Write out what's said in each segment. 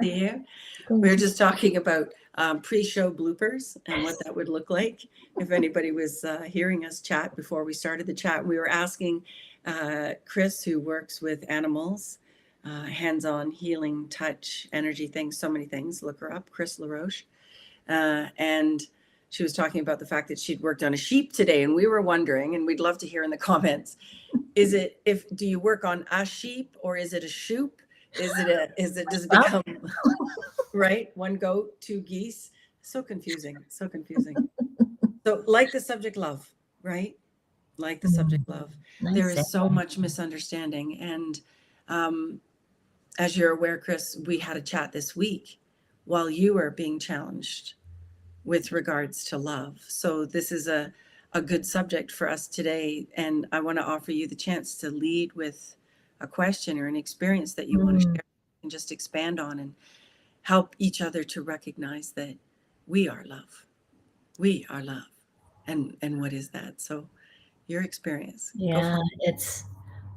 See you. We Thank were you. just talking about pre-show bloopers and what that would look like if anybody was hearing us chat before we started the chat. We were asking Chris, who works with animals, hands-on healing, touch, energy things, so many things. Look her up, Chris LaRoche. And she was talking about the fact that she'd worked on a sheep today, and we were wondering, and we'd love to hear in the comments, do you work on a sheep or is it a shoop? Does it Well, become right? One goat, two geese. So confusing. So confusing. So like the subject love, right? Like the subject love. There nice. is so much misunderstanding. And as you're aware, Chris, we had a chat this week while you were being challenged with regards to love. So this is a good subject for us today. And I want to offer you the chance to lead with a question or an experience that you want to share and just expand on and help each other to recognize that we are love. We are love. And what is that? So your experience. Go for Yeah, it.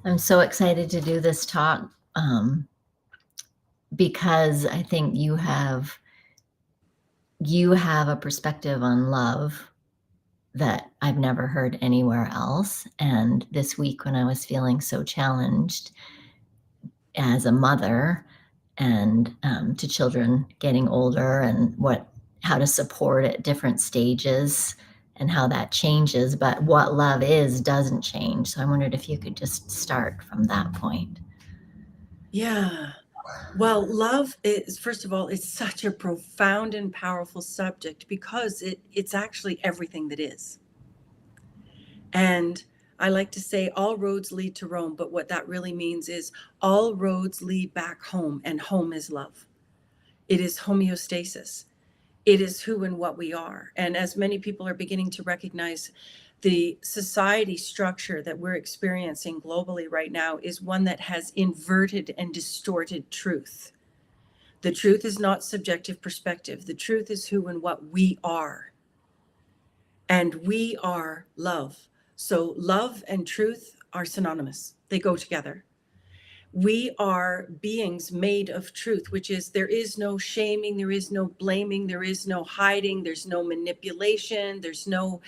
I'm so excited to do this talk because I think you have a perspective on love that I've never heard anywhere else. And this week, when I was feeling so challenged as a mother and to children getting older and how to support at different stages and how that changes, but what love is doesn't change. So I wondered if you could just start from that point. Yeah. Well, love is, first of all, it's such a profound and powerful subject because it's actually everything that is. And I like to say all roads lead to Rome, but what that really means is all roads lead back home, and home is love. It is homeostasis. It is who and what we are. And as many people are beginning to recognize, the society structure that we're experiencing globally right now is one that has inverted and distorted truth. The truth is not subjective perspective. The truth is who and what we are. And we are love. So love and truth are synonymous. They go together. We are beings made of truth, which is there is no shaming, there is no blaming, there is no hiding, there's no manipulation, there's no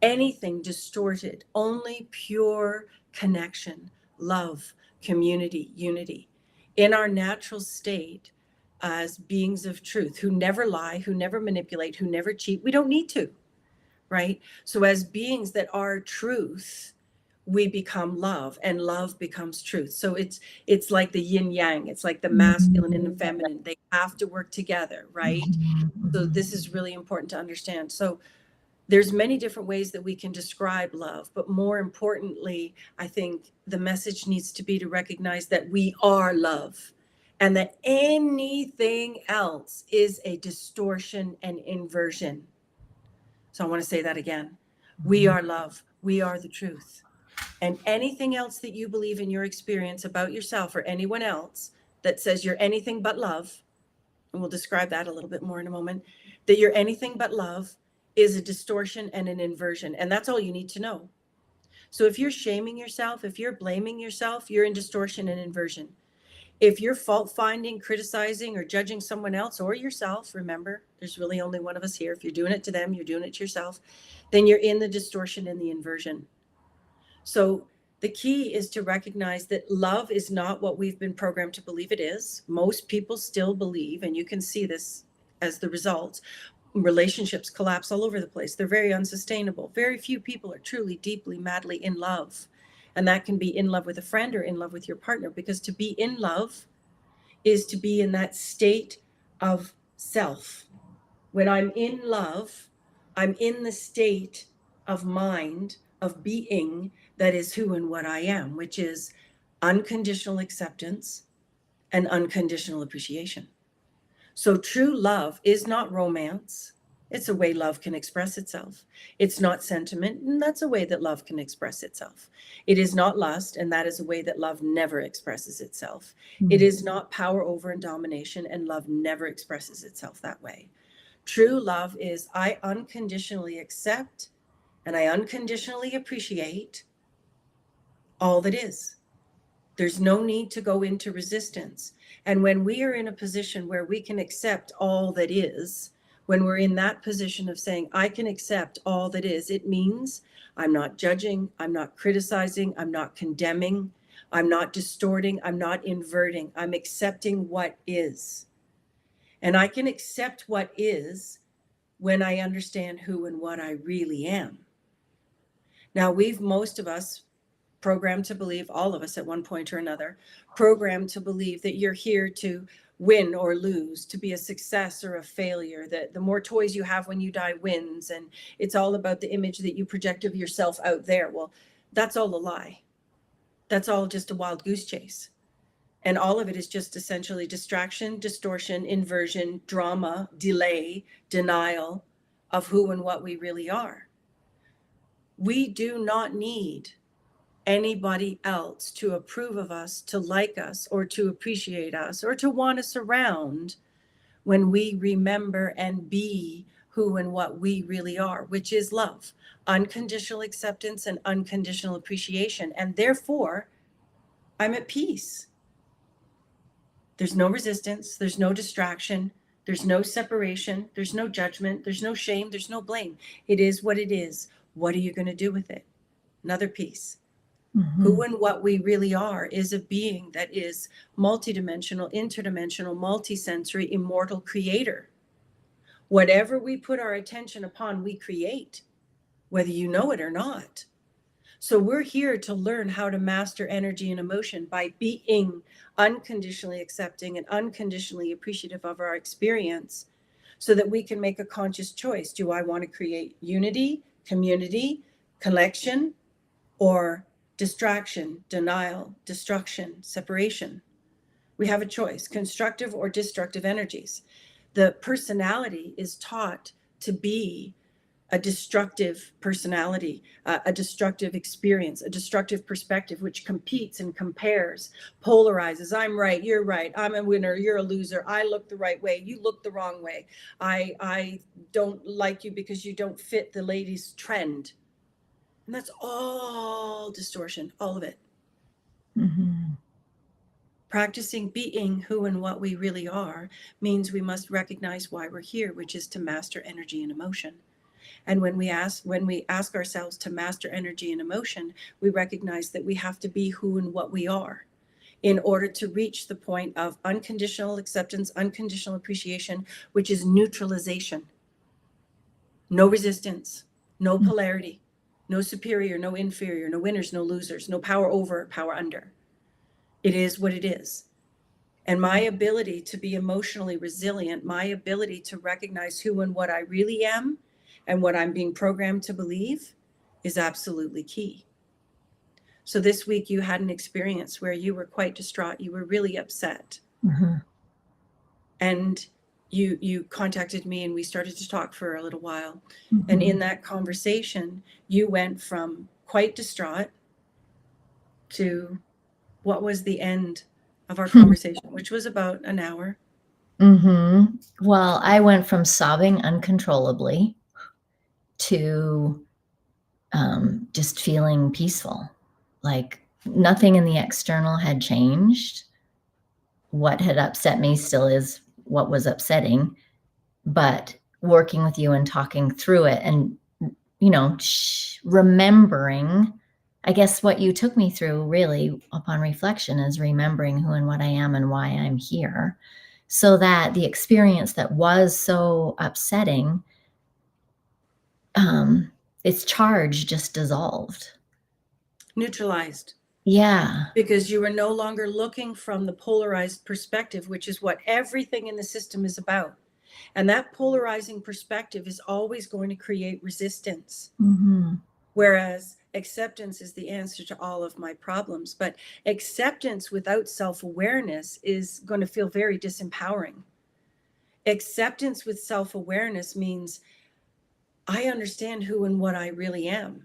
anything distorted, only pure connection, love, community, unity. In our natural state, as beings of truth who never lie, who never manipulate, who never cheat, we don't need to, right? So as beings that are truth, we become love, and love becomes truth. So it's like the yin yang, it's like the masculine and the feminine, they have to work together, right? So this is really important to understand. So there's many different ways that we can describe love, but more importantly, I think the message needs to be to recognize that we are love, and that anything else is a distortion and inversion. So I want to say that again. We are love. We are the truth. And anything else that you believe in your experience about yourself or anyone else that says you're anything but love, and we'll describe that a little bit more in a moment, that you're anything but love is a distortion and an inversion. And that's all you need to know. So if you're shaming yourself, if you're blaming yourself, you're in distortion and inversion. If you're fault finding, criticizing, or judging someone else or yourself, remember, there's really only one of us here. If you're doing it to them, you're doing it to yourself, then you're in the distortion and the inversion. So the key is to recognize that love is not what we've been programmed to believe it is. Most people still believe, and you can see this as the result, relationships collapse all over the place. They're very unsustainable. Very few people are truly, deeply, madly in love. And that can be in love with a friend or in love with your partner, because to be in love is to be in that state of self. When I'm in love, I'm in the state of mind, of being that is who and what I am, which is unconditional acceptance and unconditional appreciation. So true love is not romance. It's a way love can express itself. It's not sentiment, and that's a way that love can express itself. It is not lust, and that is a way that love never expresses itself. It is not power over and domination, and love never expresses itself that way. True love is I unconditionally accept and I unconditionally appreciate all that is. There's no need to go into resistance. And when we are in a position where we can accept all that is, when we're in that position of saying, I can accept all that is, it means I'm not judging, I'm not criticizing, I'm not condemning, I'm not distorting, I'm not inverting, I'm accepting what is. And I can accept what is when I understand who and what I really am. Now, most of us, programmed to believe, all of us at one point or another, programmed to believe that you're here to win or lose, to be a success or a failure, that the more toys you have when you die wins, and it's all about the image that you project of yourself out there. Well, that's all a lie. That's all just a wild goose chase. And all of it is just essentially distraction, distortion, inversion, drama, delay, denial of who and what we really are. We do not need anybody else to approve of us, to like us, or to appreciate us, or to want us around when we remember and be who and what we really are, which is love, unconditional acceptance, and unconditional appreciation. And therefore, I'm at peace. There's no resistance, there's no distraction, there's no separation, there's no judgment, there's no shame, there's no blame. It is what it is. What are you going to do with it? Another piece. Mm-hmm. Who and what we really are is a being that is multidimensional, interdimensional, multisensory, immortal creator. Whatever we put our attention upon, we create, whether you know it or not. So we're here to learn how to master energy and emotion by being unconditionally accepting and unconditionally appreciative of our experience, so that we can make a conscious choice. Do I want to create unity, community, connection, or distraction, denial, destruction, separation? We have a choice, constructive or destructive energies. The personality is taught to be a destructive personality, a destructive experience, a destructive perspective, which competes and compares, polarizes. I'm right, you're right. I'm a winner, you're a loser. I look the right way, you look the wrong way. I don't like you because you don't fit the latest trend. And that's all distortion, all of it. Mm-hmm. Practicing being who and what we really are means we must recognize why we're here, which is to master energy and emotion. And when we ask ourselves to master energy and emotion, we recognize that we have to be who and what we are in order to reach the point of unconditional acceptance, unconditional appreciation, which is neutralization. No resistance, no polarity, no superior, no inferior, no winners, no losers, no power over, power under. It is what it is. And my ability to be emotionally resilient, my ability to recognize who and what I really am and what I'm being programmed to believe, is absolutely key. So this week you had an experience where you were quite distraught. You were really upset. Mm-hmm. And you contacted me and we started to talk for a little while. Mm-hmm. And in that conversation, you went from quite distraught to what was the end of our conversation, which was about an hour. Mm-hmm. Well, I went from sobbing uncontrollably to just feeling peaceful. Like nothing in the external had changed. What had upset me still is what was upsetting, but working with you and talking through it and, remembering, I guess what you took me through really upon reflection is remembering who and what I am and why I'm here, so that the experience that was so upsetting, its charge just dissolved. Neutralized. Yeah. Because you are no longer looking from the polarized perspective, which is what everything in the system is about. And that polarizing perspective is always going to create resistance. Mm-hmm. Whereas acceptance is the answer to all of my problems. But acceptance without self-awareness is going to feel very disempowering. Acceptance with self-awareness means I understand who and what I really am.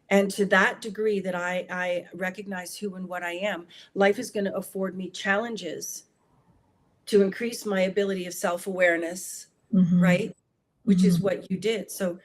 And to that degree that I recognize who and what I am, life is going to afford me challenges to increase my ability of self-awareness, Mm-hmm. right? Which Mm-hmm. is what you did. So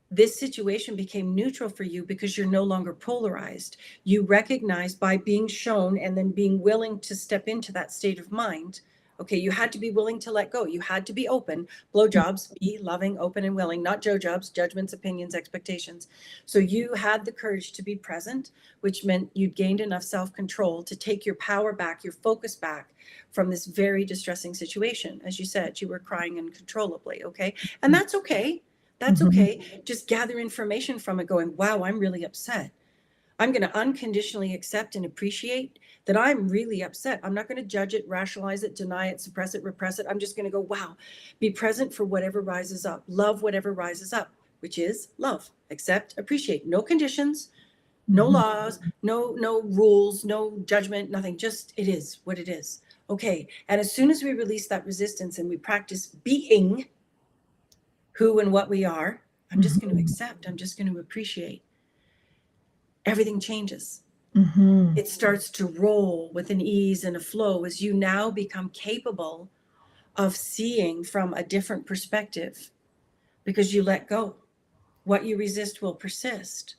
this situation became neutral for you because you're no longer polarized. You recognize by being shown and then being willing to step into that state of mind. Okay, you had to be willing to let go. You had to be open. Blowjobs, be loving, open, and willing, not Joe jobs, judgments, opinions, expectations. So you had the courage to be present, which meant you'd gained enough self-control to take your power back, your focus back from this very distressing situation. As you said, you were crying uncontrollably, okay? And that's okay. That's Mhm. okay. Just gather information from it going, wow, I'm really upset. I'm going to unconditionally accept and appreciate that I'm really upset. I'm not going to judge it, rationalize it, deny it, suppress it, repress it. I'm just going to go, wow, be present for whatever rises up, love whatever rises up, which is love, accept, appreciate. No conditions, no Mhm. laws, no rules, no judgment, nothing. Just it is what it is. Okay. And as soon as we release that resistance and we practice being who and what we are, I'm just going to Mhm. accept, I'm just going to appreciate. Everything changes. Mhm. It starts to roll with an ease and a flow as you now become capable of seeing from a different perspective because you let go. What you resist will persist.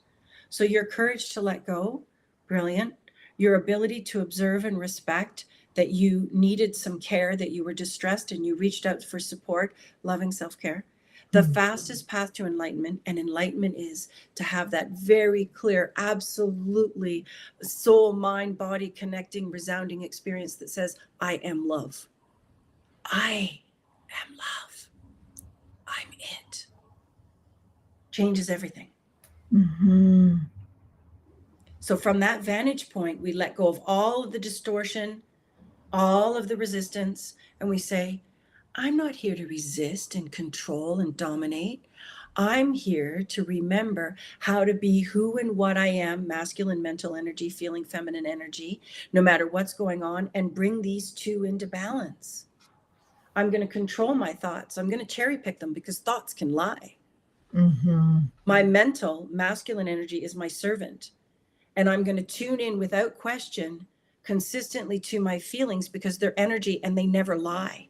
So your courage to let go, brilliant. Your ability to observe and respect that you needed some care, that you were distressed and you reached out for support, loving self-care. The Mhm. fastest path to enlightenment, and enlightenment is to have that very clear, absolutely soul, mind, body connecting, resounding experience that says, I am love. I am love. I'm it. Changes everything. Mhm. So from that vantage point, we let go of all of the distortion, all of the resistance, and we say, I'm not here to resist and control and dominate. I'm here to remember how to be who and what I am, masculine mental energy, feeling feminine energy, no matter what's going on, and bring these two into balance. I'm going to control my thoughts. I'm going to cherry pick them because thoughts can lie. Mhm. My mental masculine energy is my servant. And I'm going to tune in without question consistently to my feelings because they're energy and they never lie.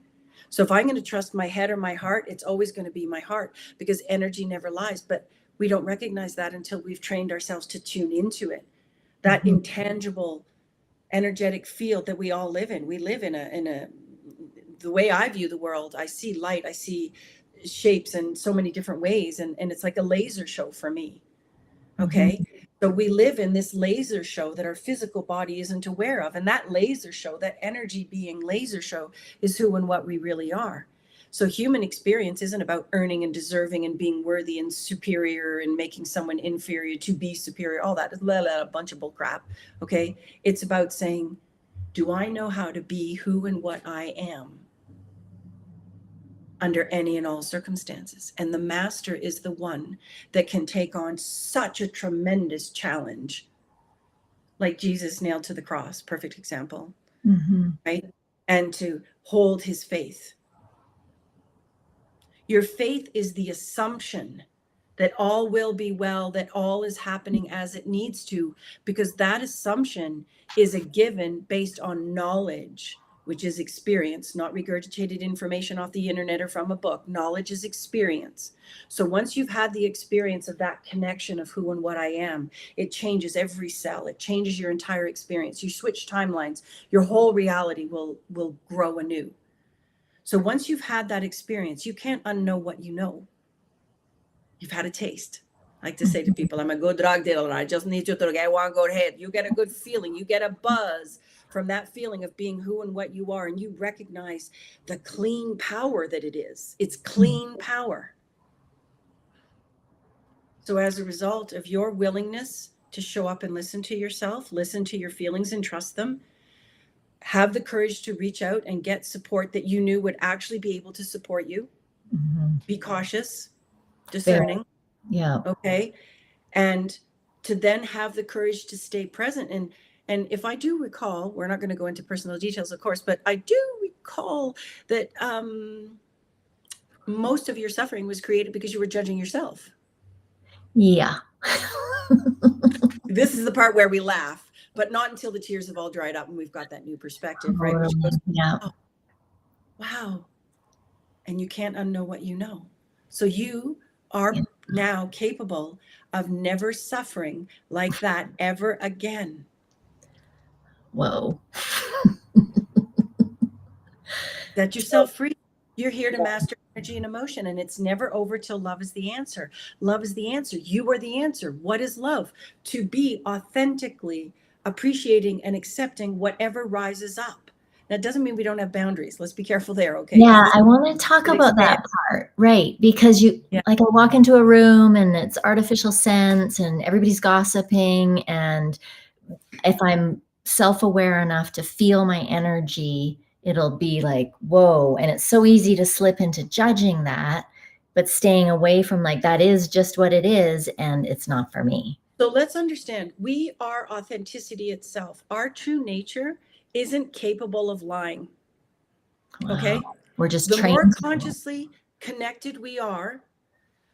So if I'm going to trust my head or my heart, it's always going to be my heart because energy never lies. But we don't recognize that until we've trained ourselves to tune into it. That Mhm. intangible energetic field that we all live in. We live in a the way I view the world, I see light, I see shapes in so many different ways. And it's like a laser show for me. Okay. Mhm. So we live in this laser show that our physical body isn't aware of. And that laser show, that energy being laser show, is who and what we really are. So human experience isn't about earning and deserving and being worthy and superior and making someone inferior to be superior. All that is a bunch of bull crap. Okay. It's about saying, do I know how to be who and what I am under any and all circumstances? And the master is the one that can take on such a tremendous challenge, like Jesus nailed to the cross, perfect example, Mhm. right? And to hold his faith. Your faith is the assumption that all will be well, that all is happening as it needs to, because that assumption is a given based on knowledge, which is experience, not regurgitated information off the internet or from a book. Knowledge is experience. So once you've had the experience of that connection of who and what I am, it changes every cell. It changes your entire experience. You switch timelines, your whole reality will grow anew. So once you've had that experience, you can't unknow what you know. You've had a taste. I like to say to Mhm. people, I'm a good drug dealer. I just need you to get one good hit. You get a good feeling. You get a buzz from that feeling of being who and what you are. And you recognize the clean power that it is. It's clean power. So as a result of your willingness to show up and listen to yourself, listen to your feelings and trust them, have the courage to reach out and get support that you knew would actually be able to support you. Mhm. Be cautious, Very. discerning, Yeah. okay? And to then have the courage to stay present. And if I do recall, we're not going to go into personal details, of course, but I do recall that most of your suffering was created because you were judging yourself. Yeah. This is the part where we laugh, but not until the tears have all dried up and we've got that new perspective, right? Which goes, Totally. Yeah. oh, wow. And you can't unknow what you know. So you Yeah. are now capable of never suffering like that ever again. Whoa. Set yourself free. You're here to master energy and emotion, and it's never over till love is the answer. Love is the answer. You are the answer. What is love? To be authentically appreciating and accepting whatever rises up. That doesn't mean we don't have boundaries. Let's be careful there, okay? Yeah, I want to talk about that part, right? Because like I walk into a room and it's artificial scents and everybody's gossiping, and if I'm self-aware enough to feel my energy, it'll be like, whoa. And it's so easy to slip into judging that, but staying away from like, that is just what it is, and it's not for me. So let's understand, we are authenticity itself. Our true nature isn't capable of lying. Wow. Okay? We're just the trained. more consciously connected we are,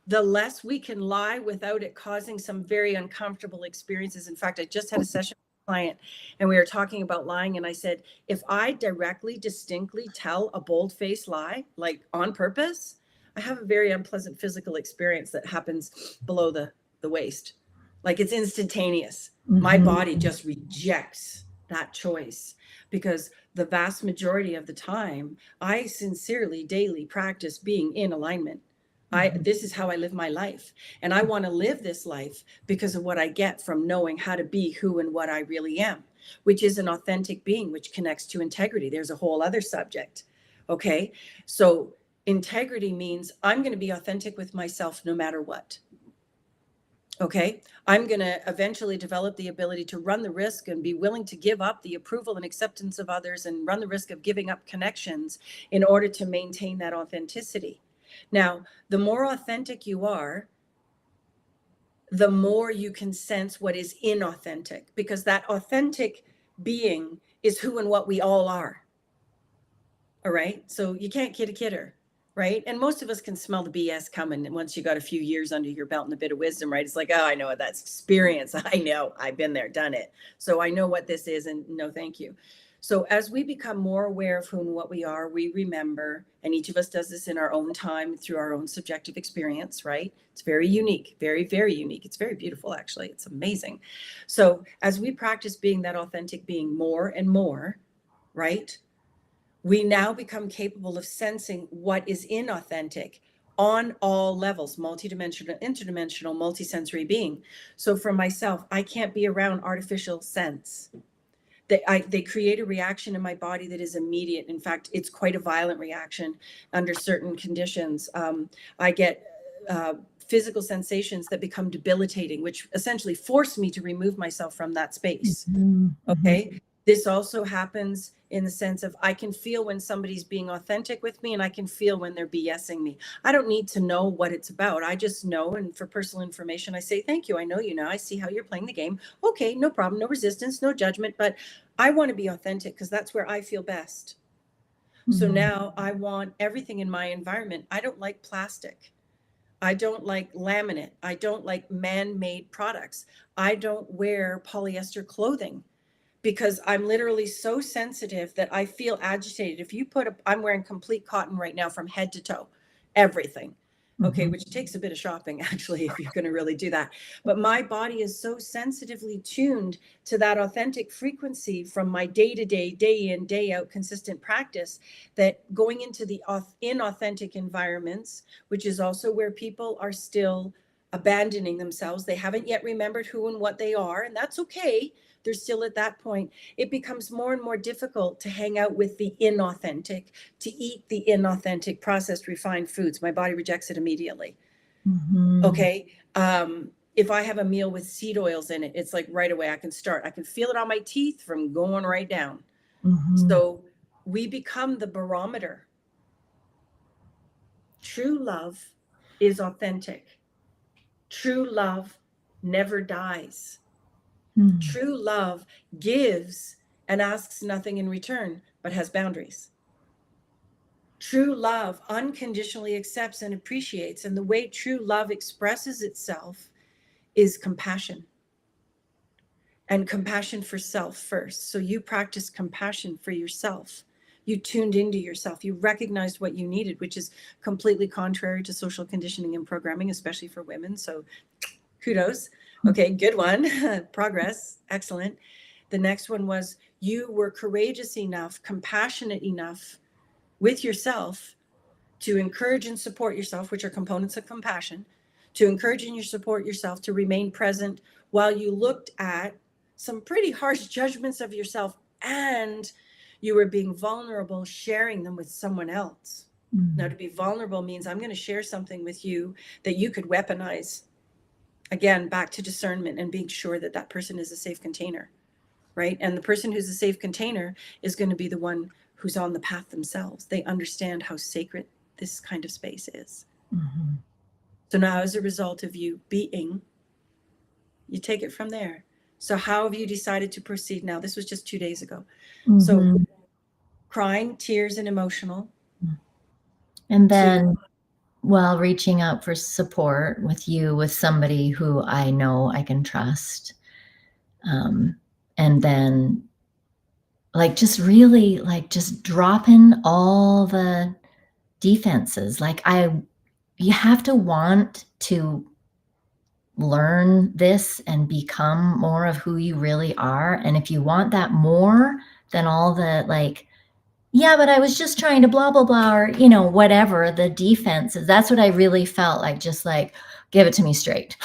the less we can lie without it causing some very uncomfortable experiences. In fact, I just had a session with a client and we were talking about lying. And I said, if I directly, distinctly tell a bold-faced lie, like on purpose, I have a very unpleasant physical experience that happens below the waist. Like it's instantaneous. My body just rejects that choice because the vast majority of the time, I sincerely daily practice being in alignment. This is how I live my life. And I want to live this life because of what I get from knowing how to be who and what I really am, which is an authentic being, which connects to integrity. There's a whole other subject. Okay. So integrity means I'm going to be authentic with myself no matter what. Okay. I'm going to eventually develop the ability to run the risk and be willing to give up the approval and acceptance of others and run the risk of giving up connections in order to maintain that authenticity. Now, the more authentic you are, the more you can sense what is inauthentic, because that authentic being is who and what we all are. All right. So you can't kid a kidder, right? And most of us can smell the BS coming once you got a few years under your belt and a bit of wisdom, right? It's like, oh, I know what that's experience. I know, I've been there, done it. So I know what this is, and no, thank you. So as we become more aware of who and what we are, we remember, and each of us does this in our own time through our own subjective experience, right? It's very unique, very, very unique. It's very beautiful, actually. It's amazing. So as we practice being that authentic being more and more, right? We now become capable of sensing what is inauthentic on all levels, multidimensional, interdimensional, multisensory being. So for myself, I can't be around artificial scents. They create a reaction in my body that is immediate. In fact, it's quite a violent reaction under certain conditions. I get physical sensations that become debilitating, which essentially force me to remove myself from that space. Okay. This also happens in the sense of I can feel when somebody's being authentic with me and I can feel when they're BSing me. I don't need to know what it's about. I just know. And for personal information, I say, thank you. I know you now. I see how you're playing the game. Okay, no problem. No resistance, no judgment. But I want to be authentic because that's where I feel best. So now I want everything in my environment. I don't like plastic. I don't like laminate. I don't like man-made products. I don't wear polyester clothing, because I'm literally so sensitive that I feel agitated. If you I'm wearing complete cotton right now from head to toe, everything. Okay, which takes a bit of shopping actually, if you're going to really do that. But my body is so sensitively tuned to that authentic frequency from my day-to-day, day in, day out consistent practice, that going into the inauthentic environments, which is also where people are still abandoning themselves. They haven't yet remembered who and what they are, and that's okay. They're still at that point. It becomes more and more difficult to hang out with the inauthentic, to eat the inauthentic processed refined foods. My body rejects it immediately. Okay. If I have a meal with seed oils in it, it's like right away I can feel it on my teeth from going right down. So we become the barometer. True love is authentic. True love never dies. True love gives and asks nothing in return, but has boundaries. True love unconditionally accepts and appreciates. And the way true love expresses itself is compassion. And compassion for self first. So you practice compassion for yourself You tuned into yourself. You recognized what you needed, which is completely contrary to social conditioning and programming, especially for women. So kudos. Okay, good one. Progress. Excellent. The next one was you were courageous enough, compassionate enough with yourself to encourage and support yourself, which are components of compassion, to encourage and you support yourself to remain present while you looked at some pretty harsh judgments of yourself, and you were being vulnerable, sharing them with someone else. Now, to be vulnerable means I'm going to share something with you that you could weaponize. Again, back to discernment and being sure that that person is a safe container, right? And the person who's a safe container is going to be the one who's on the path themselves. They understand how sacred this kind of space is. Mm-hmm. So now, as a result of you being, you take it from there. So how have you decided to proceed now? This was just 2 days ago. Mm-hmm. So crying, tears, and emotional. And then while reaching out for support with you, with somebody who I know I can trust. And then like just really like just dropping all the defenses. Like you have to want to learn this and become more of who you really are. And if you want that more than all the like, yeah, but I was just trying to blah, blah, blah, or, you know, whatever the defenses, that's what I really felt like, just like, give it to me straight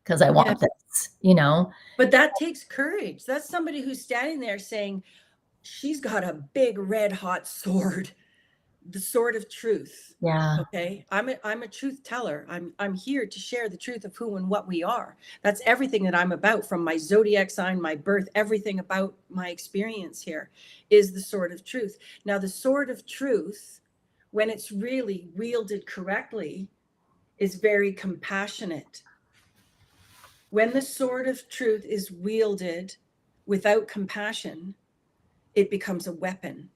because I want this, you know. But that takes courage. That's somebody who's standing there saying, she's got a big red hot sword, the sword of truth. Yeah. Okay. I'm a truth teller. I'm here to share the truth of who and what we are. That's everything that I'm about, from my zodiac sign, my birth, everything about my experience here is the sword of truth. Now, the sword of truth, when it's really wielded correctly, is very compassionate. When the sword of truth is wielded without compassion, it becomes a weapon.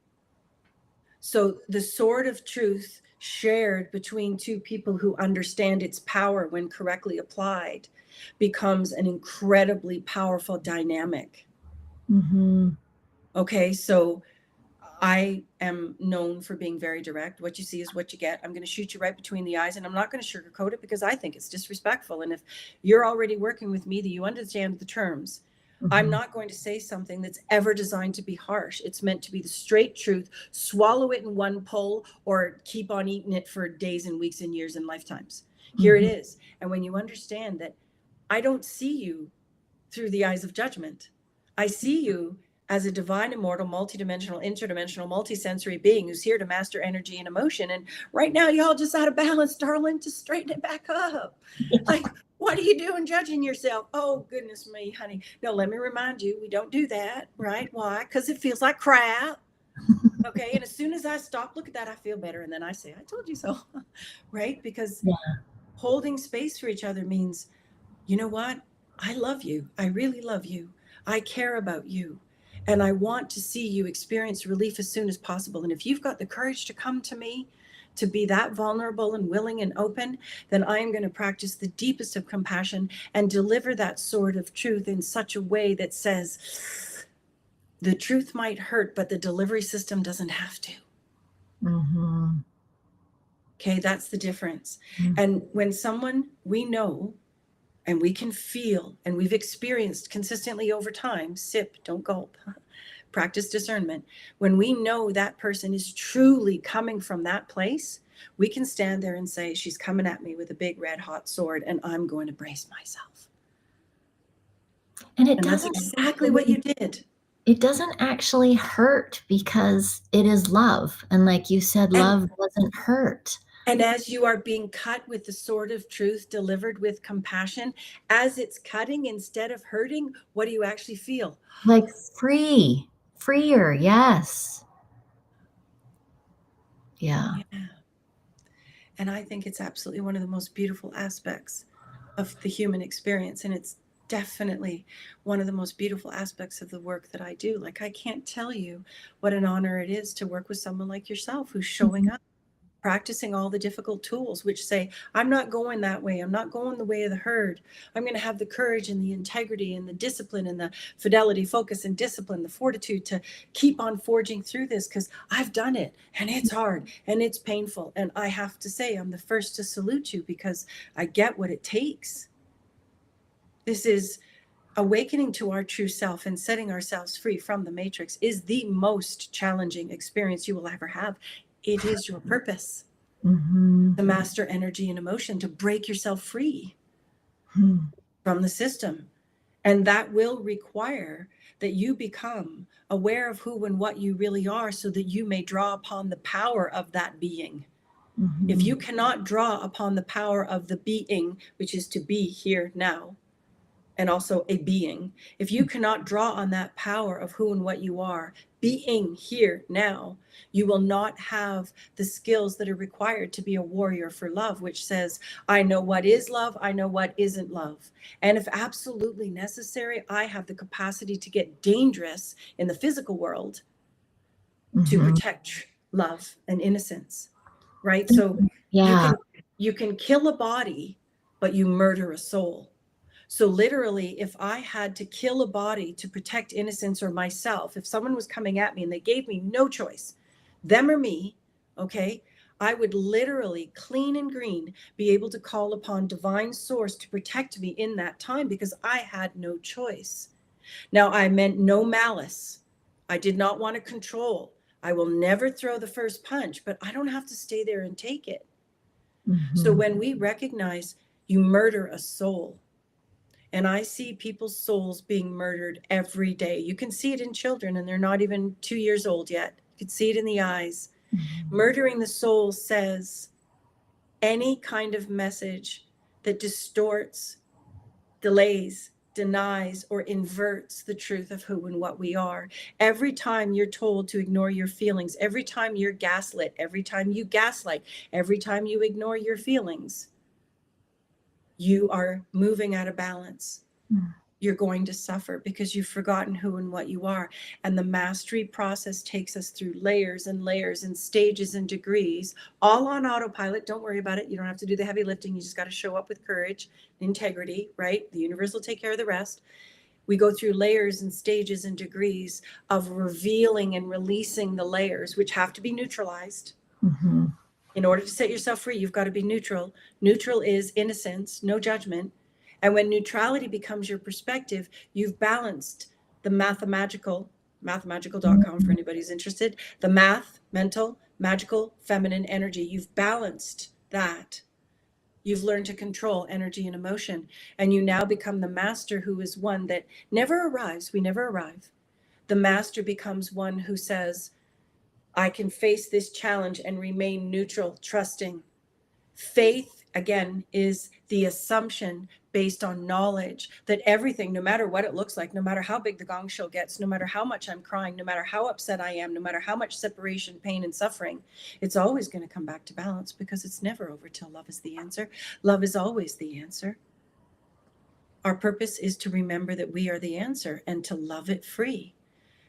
So the sword of truth shared between two people who understand its power when correctly applied becomes an incredibly powerful dynamic. Mm-hmm. Okay, so I am known for being very direct. What you see is what you get. I'm going to shoot you right between the eyes, and I'm not going to sugarcoat it because I think it's disrespectful. And if you're already working with me, that you understand the terms, I'm not going to say something that's ever designed to be harsh. It's meant to be the straight truth. Swallow it in one pull or keep on eating it for days and weeks and years and lifetimes. Here it is. And when you understand that I don't see you through the eyes of judgment, I see you as a divine, immortal, multidimensional, interdimensional, multisensory being who's here to master energy and emotion. And right now, y'all just out of balance, darling, to straighten it back up. Like, what are you doing judging yourself? Oh, goodness me, honey. No, let me remind you, we don't do that, right? Why? Because it feels like crap. Okay. And as soon as I stop, look at that, I feel better. And then I say, I told you so, right? Because holding space for each other means, you know what? I love you. I really love you. I care about you. And I want to see you experience relief as soon as possible. And if you've got the courage to come to me, to be that vulnerable and willing and open, then I am going to practice the deepest of compassion and deliver that sword of truth in such a way that says, the truth might hurt, but the delivery system doesn't have to. Mm-hmm. Okay, that's the difference. Mm-hmm. And when someone we know and we can feel and we've experienced consistently over time, sip, don't gulp, practice discernment. When we know that person is truly coming from that place, we can stand there and say, she's coming at me with a big red hot sword and I'm going to brace myself. And that's exactly what you did. It doesn't actually hurt because it is love. And like you said, love doesn't hurt. And as you are being cut with the sword of truth delivered with compassion, as it's cutting instead of hurting, what do you actually feel? Like freer. Yes. Yeah. And I think it's absolutely one of the most beautiful aspects of the human experience. And it's definitely one of the most beautiful aspects of the work that I do. Like, I can't tell you what an honor it is to work with someone like yourself who's showing up practicing all the difficult tools which say, I'm not going that way. I'm not going the way of the herd. I'm going to have the courage and the integrity and the discipline and the fidelity, focus and discipline, the fortitude to keep on forging through this, because I've done it and it's hard and it's painful. And I have to say, I'm the first to salute you because I get what it takes. This is awakening to our true self and setting ourselves free from the matrix is the most challenging experience you will ever have. It is your purpose to master energy and emotion, to break yourself free from the system. And that will require that you become aware of who and what you really are so that you may draw upon the power of that being. If you cannot draw upon the power of the being, which is to be here now, and also a being, if you cannot draw on that power of who and what you are, being here now, you will not have the skills that are required to be a warrior for love, which says, I know what is love, I know what isn't love. And if absolutely necessary, I have the capacity to get dangerous in the physical world to protect love and innocence, right? So you can kill a body, but you murder a soul. So literally, if I had to kill a body to protect innocence or myself, if someone was coming at me and they gave me no choice, them or me, okay, I would literally, clean and green, be able to call upon divine source to protect me in that time because I had no choice. Now, I meant no malice. I did not want to control. I will never throw the first punch, but I don't have to stay there and take it. So when we recognize you murder a soul, and I see people's souls being murdered every day. You can see it in children, and they're not even 2 years old yet. You can see it in the eyes. Murdering the soul says any kind of message that distorts, delays, denies, or inverts the truth of who and what we are. Every time you're told to ignore your feelings, every time you're gaslit, every time you gaslight, every time you ignore your feelings, you are moving out of balance. You're going to suffer because you've forgotten who and what you are. And the mastery process takes us through layers and layers and stages and degrees, all on autopilot. Don't worry about it. You don't have to do the heavy lifting. You just got to show up with courage, integrity, right? The universe will take care of the rest. We go through layers and stages and degrees of revealing and releasing the layers, which have to be neutralized. In order to set yourself free, you've got to be neutral. Neutral is innocence, no judgment. And when neutrality becomes your perspective, you've balanced the mathematical, mathemagical.com for anybody who's interested, the math, mental, magical, feminine energy. You've balanced that. You've learned to control energy and emotion. And you now become the master, who is one that never arrives. We never arrive. The master becomes one who says, I can face this challenge and remain neutral, trusting. Faith, again, is the assumption based on knowledge that everything, no matter what it looks like, no matter how big the gong show gets, no matter how much I'm crying, no matter how upset I am, no matter how much separation, pain, and suffering, it's always going to come back to balance because it's never over till love is the answer. Love is always the answer. Our purpose is to remember that we are the answer and to love it free.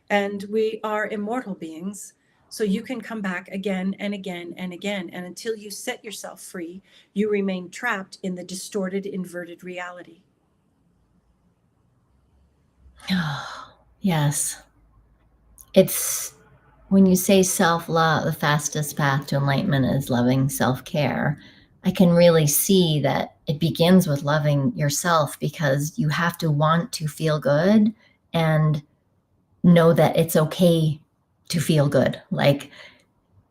And we are immortal beings. So you can come back again and again and again. And until you set yourself free, you remain trapped in the distorted, inverted reality. Yes. It's when you say self-love, the fastest path to enlightenment is loving self-care. I can really see that it begins with loving yourself because you have to want to feel good and know that it's okay to feel good.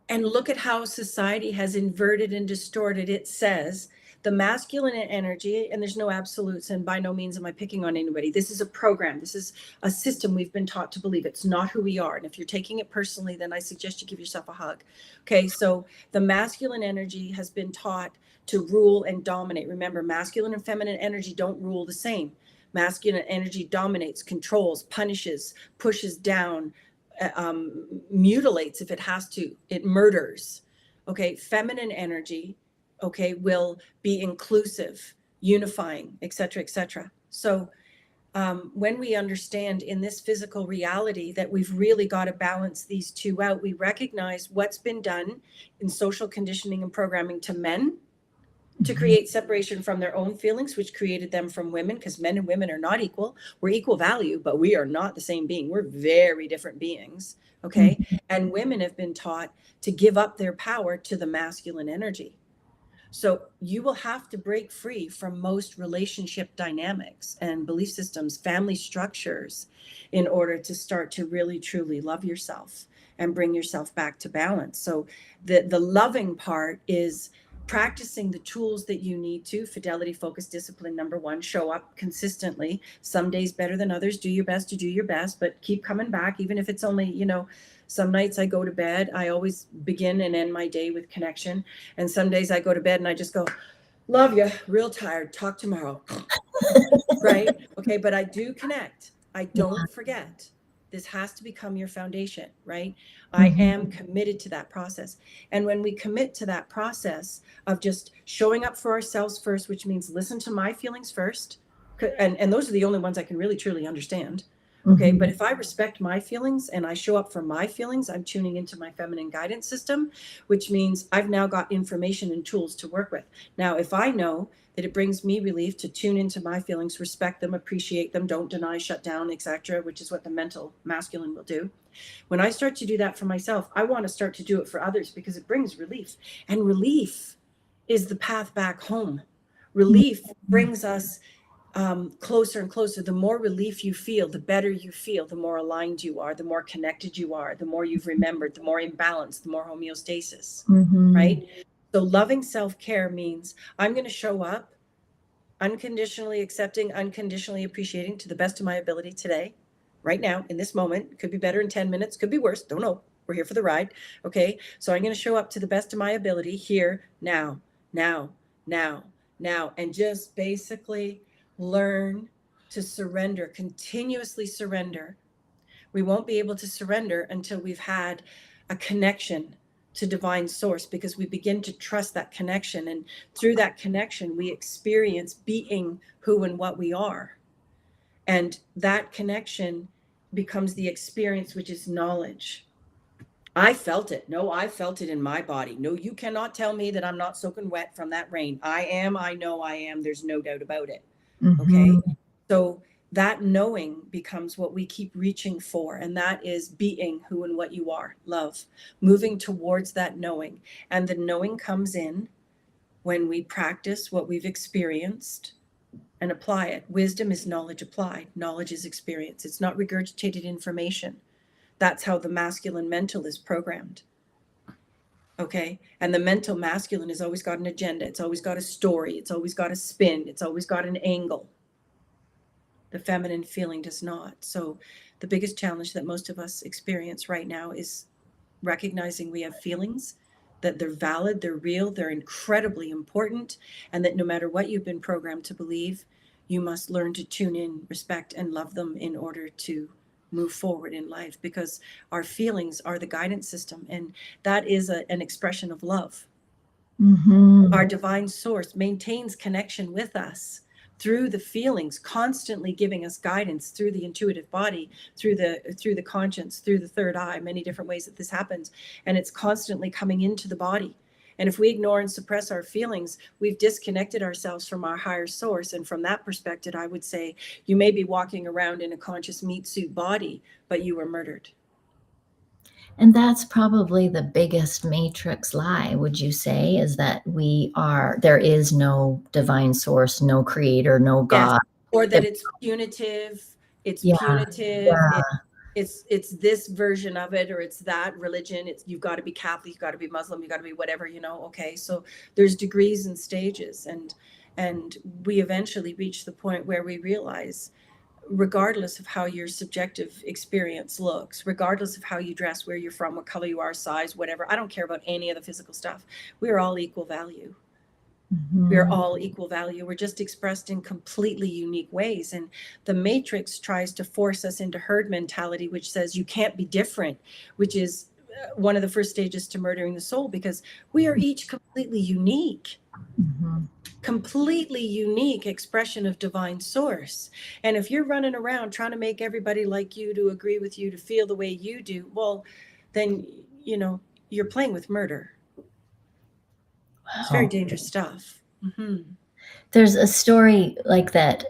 And look at how society has inverted and distorted. It says the masculine energy, and there's no absolutes, and by no means am I picking on anybody. This is a program. This is a system we've been taught to believe. It's not who we are. And if you're taking it personally, then I suggest you give yourself a hug. Okay, so the masculine energy has been taught to rule and dominate. Remember, masculine and feminine energy don't rule the same. Masculine energy dominates, controls, punishes, pushes down, mutilates if it has to, it murders. Okay, feminine energy, okay, will be inclusive, unifying, etc., etc. So when we understand in this physical reality that we've really got to balance these two out, we recognize what's been done in social conditioning and programming to men to create separation from their own feelings, which created them from women, because men and women are not equal. We're equal value, but we are not the same being. We're very different beings. Okay. And women have been taught to give up their power to the masculine energy. So you will have to break free from most relationship dynamics and belief systems, family structures, in order to start to really truly love yourself and bring yourself back to balance. So the loving part is practicing the tools that you need to: fidelity, focus, discipline. Number one, show up consistently. Some days better than others. Do your best to do your best, but keep coming back, even if it's only, some nights I go to bed, I always begin and end my day with connection. And some days I go to bed and I just go, love you, real tired, talk tomorrow. Right? Okay. But I do connect. I don't forget. This has to become your foundation, right? I am committed to that process. And when we commit to that process of just showing up for ourselves first, which means listen to my feelings first, and those are the only ones I can really truly understand. Okay. But if I respect my feelings and I show up for my feelings, I'm tuning into my feminine guidance system, which means I've now got information and tools to work with. Now, if I know that it brings me relief to tune into my feelings, respect them, appreciate them, don't deny, shut down, etc., which is what the mental masculine will do. When I start to do that for myself, I want to start to do it for others because it brings relief. And relief is the path back home. Relief brings us closer and closer. The more relief you feel, the better you feel, the more aligned you are, the more connected you are, the more you've remembered, the more in balance, the more homeostasis, right? So loving self-care means I'm going to show up unconditionally accepting, unconditionally appreciating to the best of my ability today, right now, in this moment. Could be better in 10 minutes, could be worse, don't know. We're here for the ride. Okay. So I'm going to show up to the best of my ability here, now, and just basically learn to surrender, continuously surrender. We won't be able to surrender until we've had a connection to divine source, because we begin to trust that connection. And through that connection, we experience being who and what we are. And that connection becomes the experience, which is knowledge. I felt it. No, I felt it in my body. No, you cannot tell me that I'm not soaking wet from that rain. I know I am. There's no doubt about it. Okay. So that knowing becomes what we keep reaching for. And that is being who and what you are, love, moving towards that knowing. And the knowing comes in when we practice what we've experienced and apply it. Wisdom is knowledge applied. Knowledge is experience. It's not regurgitated information. That's how the masculine mental is programmed. Okay. And the mental masculine has always got an agenda. It's always got a story. It's always got a spin. It's always got an angle. The feminine feeling does not. So the biggest challenge that most of us experience right now is recognizing we have feelings, that they're valid, they're real, they're incredibly important, and that no matter what you've been programmed to believe, you must learn to tune in, respect, and love them in order to move forward in life, because our feelings are the guidance system, and that is an expression of love. Our divine source maintains connection with us through the feelings, constantly giving us guidance through the intuitive body, through the conscience, through the third eye, many different ways that this happens. And it's constantly coming into the body. And if we ignore and suppress our feelings, we've disconnected ourselves from our higher source. And from that perspective, I would say you may be walking around in a conscious meat suit body, but you were murdered. And that's probably the biggest matrix lie, would you say, is that there is no divine source, no creator, no God. Yes. Or that it's punitive. It's punitive. Yeah. It's this version of it, or it's that religion. It's, you've got to be Catholic, you've got to be Muslim, you've got to be whatever, okay. So there's degrees and stages, and we eventually reach the point where we realize, regardless of how your subjective experience looks, regardless of how you dress, where you're from, what color you are, size, whatever, I don't care about any of the physical stuff. We're all equal value. We're all equal value. We're just expressed in completely unique ways. And the matrix tries to force us into herd mentality, which says you can't be different, which is one of the first stages to murdering the soul, because we are each completely unique. completely unique expression of divine source. And if you're running around trying to make everybody like you, to agree with you, to feel the way you do, well, then, you're playing with murder. It's very Wow. dangerous stuff. There's a story like that.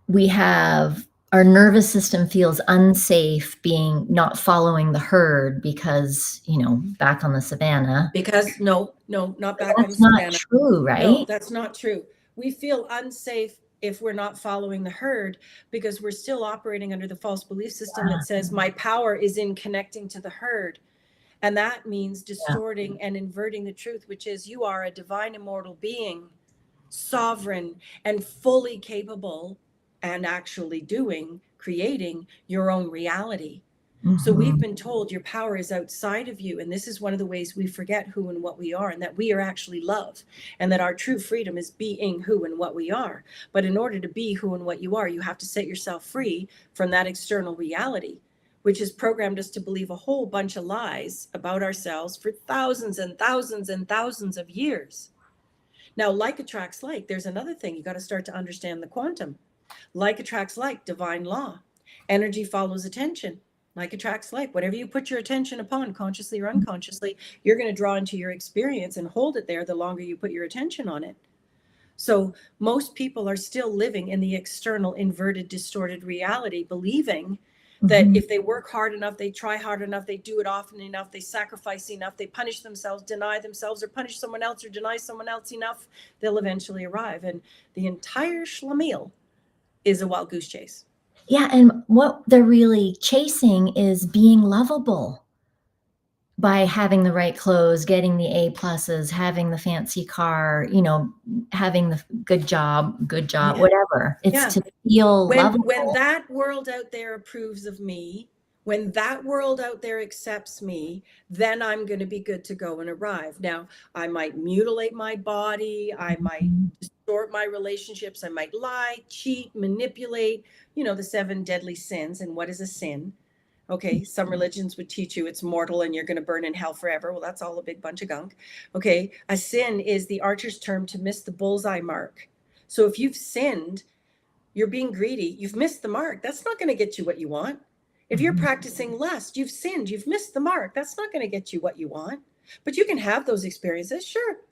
We have our nervous system feels unsafe being not following the herd because, back on the savannah. Because no, not back on the That's not savannah. true, No, right? that's not true. We feel unsafe if we're not following the herd because we're still operating under the false belief system that says my power is in connecting to the herd. And that means distorting and inverting the truth, which is you are a divine immortal being, sovereign and fully capable and actually creating your own reality. So we've been told your power is outside of you. And this is one of the ways we forget who and what we are, and that we are actually love, and that our true freedom is being who and what we are. But in order to be who and what you are, you have to set yourself free from that external reality, which has programmed us to believe a whole bunch of lies about ourselves for thousands and thousands and thousands of years. Now, like attracts like, there's another thing. You got to start to understand the quantum. Like attracts like, divine law. Energy follows attention. Like attracts like. Whatever you put your attention upon, consciously or unconsciously, you're going to draw into your experience and hold it there the longer you put your attention on it. So most people are still living in the external, inverted, distorted reality, believing that if they work hard enough, they try hard enough, they do it often enough, they sacrifice enough, they punish themselves, deny themselves, or punish someone else, or deny someone else enough, they'll eventually arrive. And the entire schlemiel is a wild goose chase. Yeah, and what they're really chasing is being lovable by having the right clothes, getting the A pluses, having the fancy car, having the good job, Yeah. whatever. It's to feel lovable. When that world out there approves of me, when that world out there accepts me, then I'm going to be good to go and arrive. Now, I might mutilate my body. I might distort my relationships. I might lie, cheat, manipulate, the 7 deadly sins. And what is a sin? Okay, some religions would teach you it's mortal and you're going to burn in hell forever. Well, that's all a big bunch of gunk. Okay, a sin is the archer's term to miss the bullseye mark. So if you've sinned, you're being greedy, you've missed the mark. That's not going to get you what you want. If you're practicing lust, you've sinned, you've missed the mark. That's not going to get you what you want. But you can have those experiences,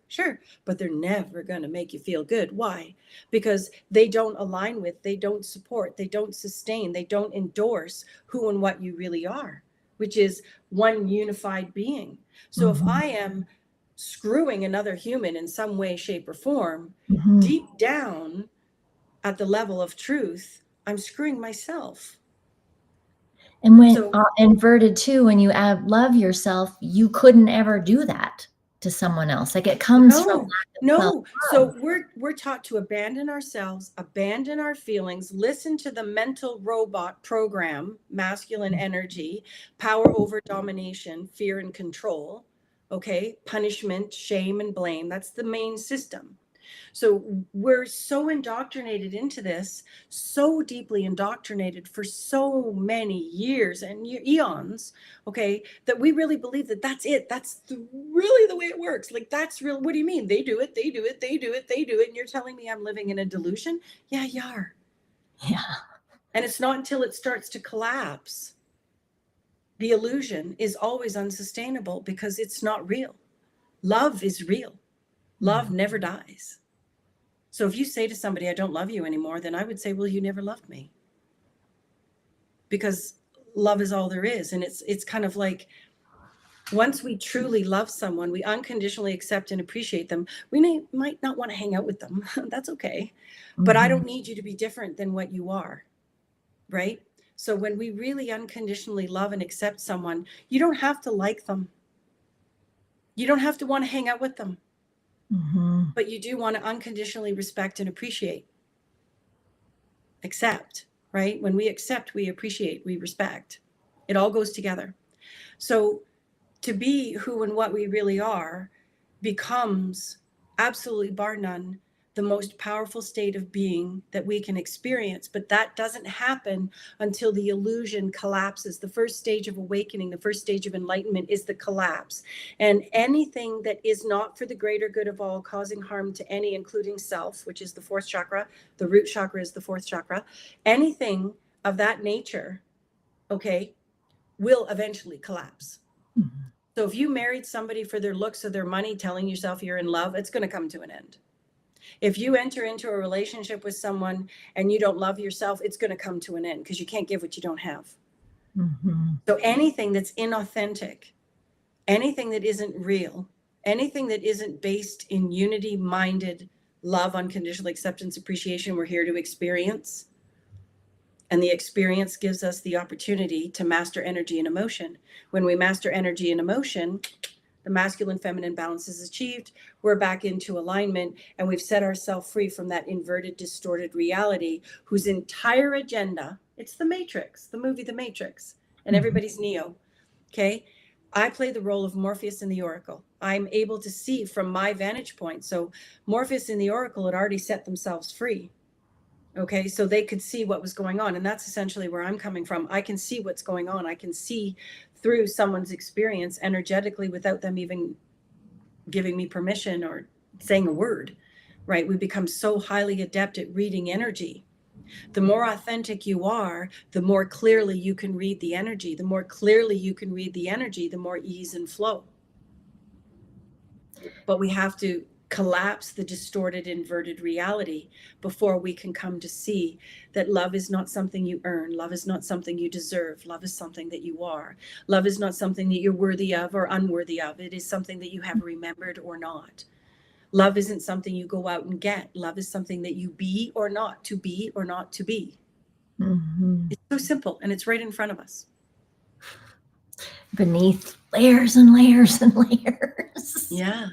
sure, but they're never going to make you feel good. Why? Because they don't align with, they don't support, they don't sustain, they don't endorse who and what you really are, which is one unified being. So if I am screwing another human in some way, shape, or form, deep down at the level of truth, I'm screwing myself. And when inverted too, when you love yourself, you couldn't ever do that to someone else. Like it comes from no. So we're taught to abandon ourselves, abandon our feelings, listen to the mental robot program, masculine energy, power over domination, fear and control. Okay, punishment, shame, and blame. That's the main system. So we're so indoctrinated into this, so deeply indoctrinated for so many years and eons, okay, that we really believe that that's it. That's really the way it works. Like, that's real. What do you mean? They do it, they do it, they do it, they do it. And you're telling me I'm living in a delusion? Yeah, you are. Yeah. And it's not until it starts to collapse. The illusion is always unsustainable because it's not real. Love is real. Love never dies. So if you say to somebody, I don't love you anymore, then I would say, well, you never loved me. Because love is all there is. And it's kind of like, once we truly love someone, we unconditionally accept and appreciate them. We might not want to hang out with them. That's okay. But I don't need you to be different than what you are. Right? So when we really unconditionally love and accept someone, you don't have to like them. You don't have to want to hang out with them. But you do want to unconditionally respect and appreciate. Accept, right? When we accept, we appreciate, we respect. It all goes together. So to be who and what we really are becomes absolutely, bar none, the most powerful state of being that we can experience. But that doesn't happen until the illusion collapses. The first stage of awakening, the first stage of enlightenment is the collapse. And anything that is not for the greater good of all, causing harm to any, including self, which is the fourth chakra, the root chakra is the fourth chakra, anything of that nature, okay, will eventually collapse. Mhm. So if you married somebody for their looks or their money, telling yourself you're in love, it's going to come to an end. If you enter into a relationship with someone and you don't love yourself, it's going to come to an end because you can't give what you don't have. Mhm. So anything that's inauthentic, anything that isn't real, anything that isn't based in unity-minded love, unconditional acceptance, appreciation, we're here to experience. And the experience gives us the opportunity to master energy and emotion. When we master energy and emotion, the masculine feminine balance is achieved. We're back into alignment, and we've set ourselves free from that inverted, distorted reality whose entire agenda, it's the Matrix, the movie The Matrix, and Mhm. everybody's Neo. Okay. I play the role of Morpheus in the Oracle. I'm able to see from my vantage point. So Morpheus and the Oracle had already set themselves free. Okay, so they could see what was going on. And that's essentially where I'm coming from. I can see what's going on. I can see through someone's experience energetically without them even giving me permission or saying a word, right? We become so highly adept at reading energy. The more authentic you are, the more clearly you can read the energy. The more clearly you can read the energy, the more ease and flow. But we have to collapse the distorted, inverted reality before we can come to see that love is not something you earn. Love is not something you deserve. Love is something that you are. Love is not something that you're worthy of or unworthy of. It is something that you have remembered or not. Love isn't something you go out and get. Love is something that you be or not to be or not to be. Mhm. It's so simple, and it's right in front of us. Beneath layers and layers and layers. Yeah,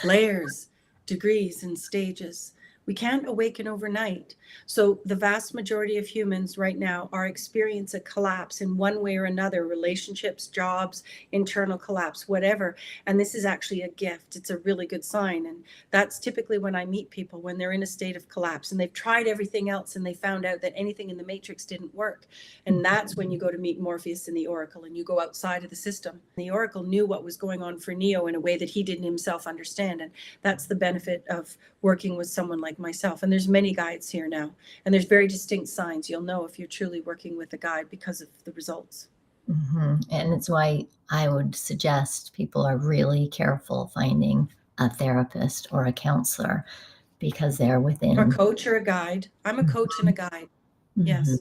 layers, degrees, and stages. We can't awaken overnight. So the vast majority of humans right now are experiencing a collapse in one way or another, relationships, jobs, internal collapse, whatever. And this is actually a gift. It's a really good sign. And that's typically when I meet people, when they're in a state of collapse and they've tried everything else and they found out that anything in the matrix didn't work. And that's when you go to meet Morpheus in the Oracle and you go outside of the system. The Oracle knew what was going on for Neo in a way that he didn't himself understand. And that's the benefit of working with someone like myself. And there's many guides here now. And there's very distinct signs. You'll know if you're truly working with a guide because of the results. Mhm. And it's why I would suggest people are really careful finding a therapist or a counselor because they're Or a within. coach or a guide. I'm a coach and a guide. Mhm. Yes.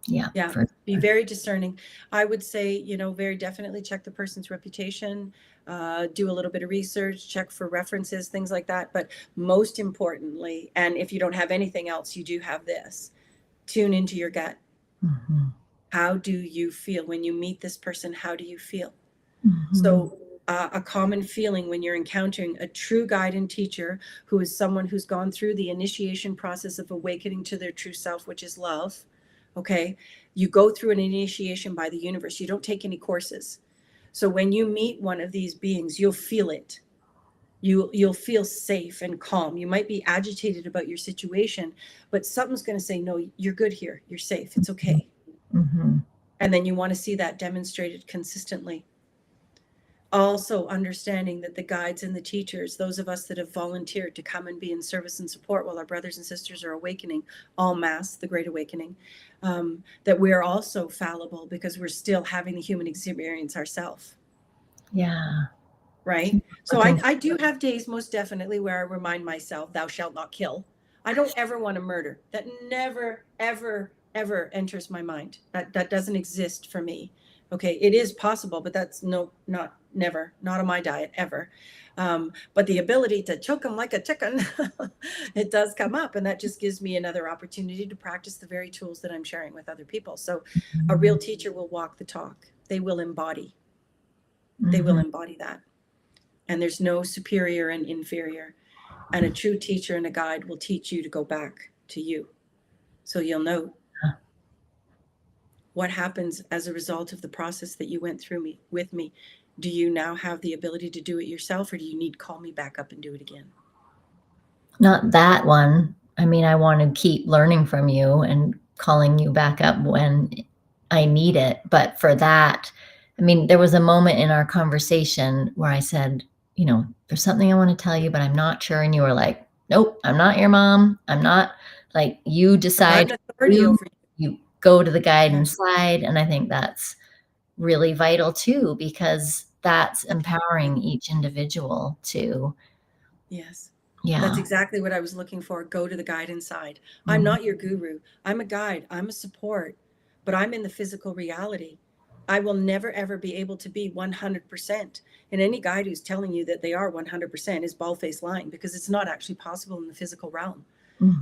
Yeah, Yeah. for Be sure. very discerning. I would say, very definitely check the person's reputation, do a little bit of research, check for references, things like that. But most importantly, and if you don't have anything else, you do have this, tune into your gut. Mhm. How do you feel when you meet this person? How do you feel? Mhm. So a common feeling when you're encountering a true guide and teacher who is someone who's gone through the initiation process of awakening to their true self, which is love. Okay. You go through an initiation by the universe. You don't take any courses. So when you meet one of these beings, you'll feel it. You'll feel safe and calm. You might be agitated about your situation, but something's going to say, no, you're good here. You're safe. It's okay. Mhm. And then you want to see that demonstrated consistently. Also understanding that the guides and the teachers, those of us that have volunteered to come and be in service and support while our brothers and sisters are awakening, all mass, the great awakening, that we're also fallible because we're still having the human experience ourselves. Yeah. Right. Keep So looking. I do have days most definitely where I remind myself, thou shalt not kill. I don't ever want to murder. That never, ever, ever enters my mind. That doesn't exist for me. Okay. It is possible, but that's not never, not on my diet ever. But the ability to choke them like a chicken, it does come up. And that just gives me another opportunity to practice the very tools that I'm sharing with other people. So a real teacher will walk the talk. They will embody. They will Mhm. embody that. And there's no superior and inferior. And a true teacher and a guide will teach you to go back to you. So you'll know what happens as a result of the process that you went through with me. Do you now have the ability to do it yourself, or do you need to call me back up and do it again? Not that one. I mean, I want to keep learning from you and calling you back up when I need it. But for that, I mean, there was a moment in our conversation where I said, you know, there's something I want to tell you, but I'm not sure. And you were like, nope, I'm not your mom. I'm not, like, you I'm decide, an authority over you. you go to the guide Yeah. and slide. And I think that's really vital too, because that's empowering each individual to, Yes. yeah. That's exactly what I was looking for. Go to the guide inside. I'm not your guru. I'm a guide. I'm a support, but I'm in the physical reality. I will never ever be able to be 100%. And any guide who's telling you that they are 100% is bald-faced lying, because it's not actually possible in the physical realm.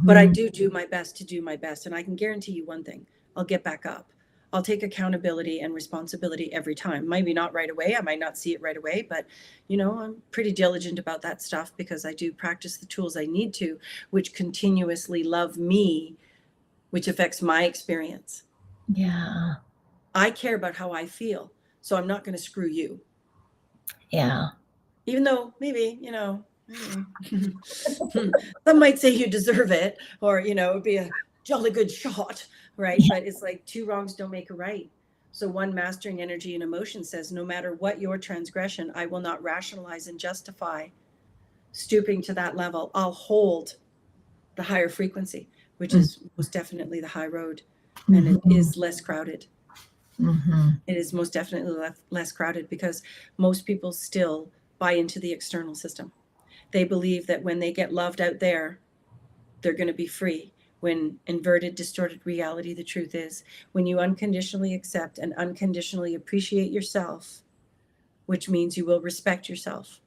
But I do my best to do my best. And I can guarantee you one thing, I'll get back up. I'll take accountability and responsibility every time. Maybe not right away. I might not see it right away, but I'm pretty diligent about that stuff, because I do practice the tools I need to, which continuously love me, which affects my experience. Yeah. I care about how I feel, so I'm not going to screw you. Yeah. Even though maybe, some might say you deserve it, or, it'd be a jolly good shot, right? But it's like two wrongs don't make a right. So one mastering energy and emotion says, no matter what your transgression, I will not rationalize and justify stooping to that level. I'll hold the higher frequency, which is most definitely the high road. And it is less crowded. It is most definitely less crowded, because most people still buy into the external system. They believe that when they get loved out there, they're going to be free. When inverted, distorted reality, the truth is, when you unconditionally accept and unconditionally appreciate yourself, which means you will respect yourself,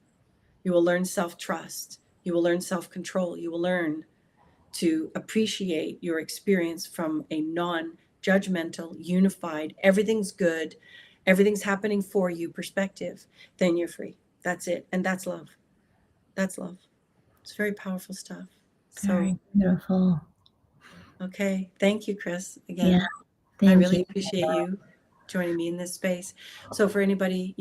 you will learn self-trust, you will learn self-control, you will learn to appreciate your experience from a non-judgmental, unified, everything's good, everything's happening for you perspective, then you're free. That's it. And that's love. That's love. It's very powerful stuff. Very beautiful. Okay. Thank you, Chris. Again, Yeah. I Thank really you. appreciate you joining me in this space. So for anybody,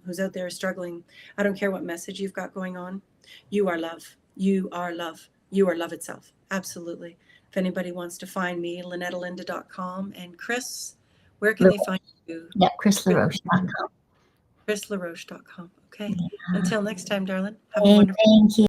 who's out there struggling, I don't care what message you've got going on. You are love. You are love. You are love itself. Absolutely. If anybody wants to find me, LynettaLinda.com. And Chris, where can they find you? Yeah, ChrisLaRoche.com. ChrisLaRoche.com. Okay. Yeah. Until next time, darling. Have a wonderful Thank you.